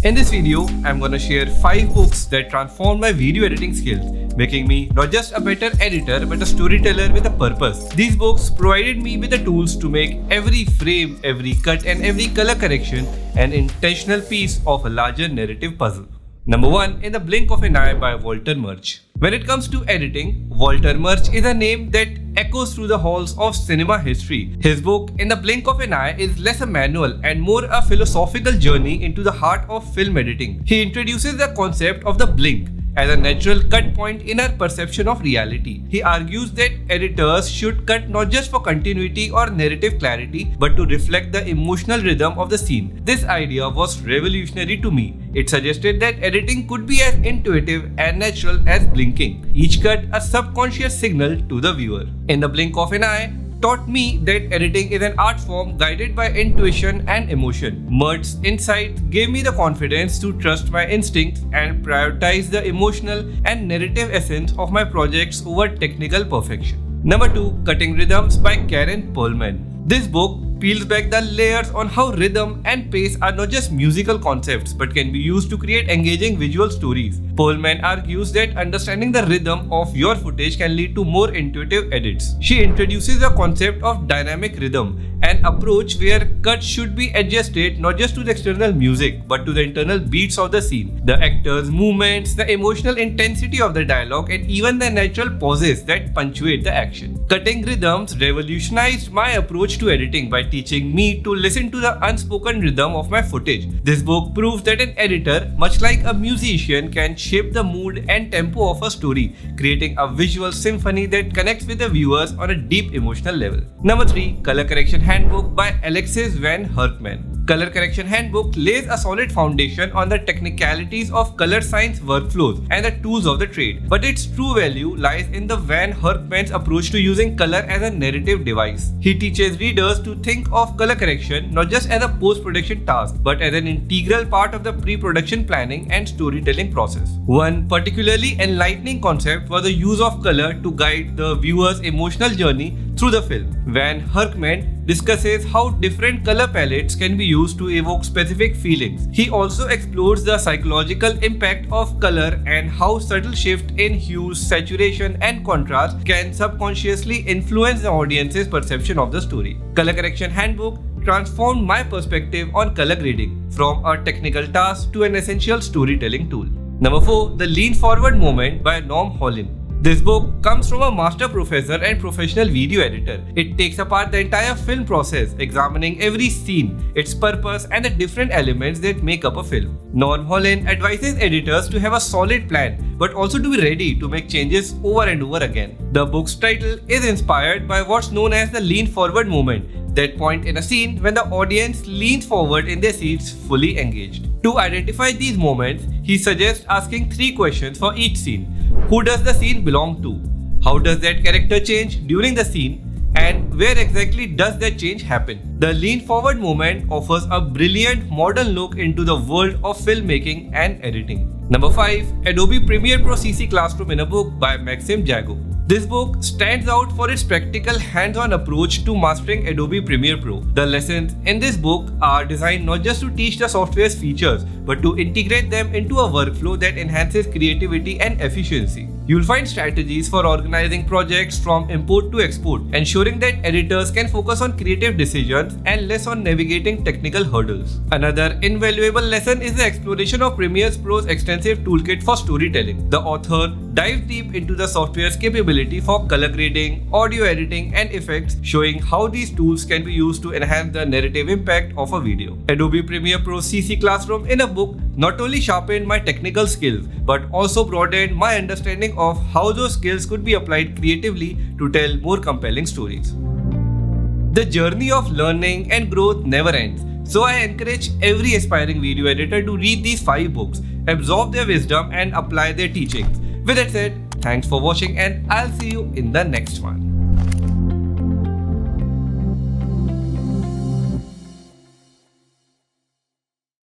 In this video, I'm gonna share 5 books that transformed my video editing skills, making me not just a better editor but a storyteller with a purpose. These books provided me with the tools to make every frame, every cut and every color correction an intentional piece of a larger narrative puzzle. Number 1, In the Blink of an Eye by Walter Murch. When it comes to editing, Walter Murch is a name that echoes through the halls of cinema history. His book, In the Blink of an Eye, is less a manual and more a philosophical journey into the heart of film editing. He introduces the concept of the blink as a natural cut point in our perception of reality. He argues that editors should cut not just for continuity or narrative clarity, but to reflect the emotional rhythm of the scene. This idea was revolutionary to me. It suggested that editing could be as intuitive and natural as blinking, each cut a subconscious signal to the viewer. In the Blink of an Eye taught me that editing is an art form guided by intuition and emotion. Murch's insights gave me the confidence to trust my instincts and prioritize the emotional and narrative essence of my projects over technical perfection. Number 2, Cutting Rhythms by Karen Perlman. This book peels back the layers on how rhythm and pace are not just musical concepts but can be used to create engaging visual stories. Perlman argues that understanding the rhythm of your footage can lead to more intuitive edits. She introduces the concept of dynamic rhythm, an approach where cuts should be adjusted not just to the external music but to the internal beats of the scene, the actors' movements, the emotional intensity of the dialogue, and even the natural pauses that punctuate the action. Cutting Rhythms revolutionized my approach to editing by teaching me to listen to the unspoken rhythm of my footage. This book proves that an editor, much like a musician, can shape the mood and tempo of a story, creating a visual symphony that connects with the viewers on a deep emotional level. Number 3, Color Correction Handbook by Alexis Van Herkman. Color Correction Handbook lays a solid foundation on the technicalities of color science workflows and the tools of the trade, but its true value lies in the Van Herkman's approach to using color as a narrative device. He teaches readers to think of color correction not just as a post-production task, but as an integral part of the pre-production planning and storytelling process. One particularly enlightening concept was the use of color to guide the viewer's emotional journey through the film. Van Herkman discusses how different color palettes can be used to evoke specific feelings. He also explores the psychological impact of color and how subtle shift in hues, saturation, and contrast can subconsciously influence the audience's perception of the story. Color Correction Handbook transformed my perspective on color grading from a technical task to an essential storytelling tool. Number 4, The Lean Forward Moment by Norm Hollin. This book comes from a master professor and professional video editor. It takes apart the entire film process, examining every scene, its purpose, and the different elements that make up a film. Norm Hollin advises editors to have a solid plan, but also to be ready to make changes over and over again. The book's title is inspired by what's known as the lean forward moment, that point in a scene when the audience leans forward in their seats fully engaged. To identify these moments, he suggests asking 3 questions for each scene. Who does the scene belong to? How does that character change during the scene? And where exactly does that change happen? The lean forward moment offers a brilliant modern look into the world of filmmaking and editing. Number 5, Adobe Premiere Pro CC Classroom in a Book by Maxim Jago. This book stands out for its practical hands-on approach to mastering Adobe Premiere Pro. The lessons in this book are designed not just to teach the software's features, but to integrate them into a workflow that enhances creativity and efficiency. You'll find strategies for organizing projects from import to export, ensuring that editors can focus on creative decisions and less on navigating technical hurdles. Another invaluable lesson is the exploration of Premiere Pro's extensive toolkit for storytelling. The author dives deep into the software's capability for color grading, audio editing, and effects, showing how these tools can be used to enhance the narrative impact of a video. Adobe Premiere Pro CC Classroom in a Book not only sharpened my technical skills, but also broadened my understanding of how those skills could be applied creatively to tell more compelling stories. The journey of learning and growth never ends, so I encourage every aspiring video editor to read these 5 books, absorb their wisdom, and apply their teachings. With that said, thanks for watching, and I'll see you in the next one.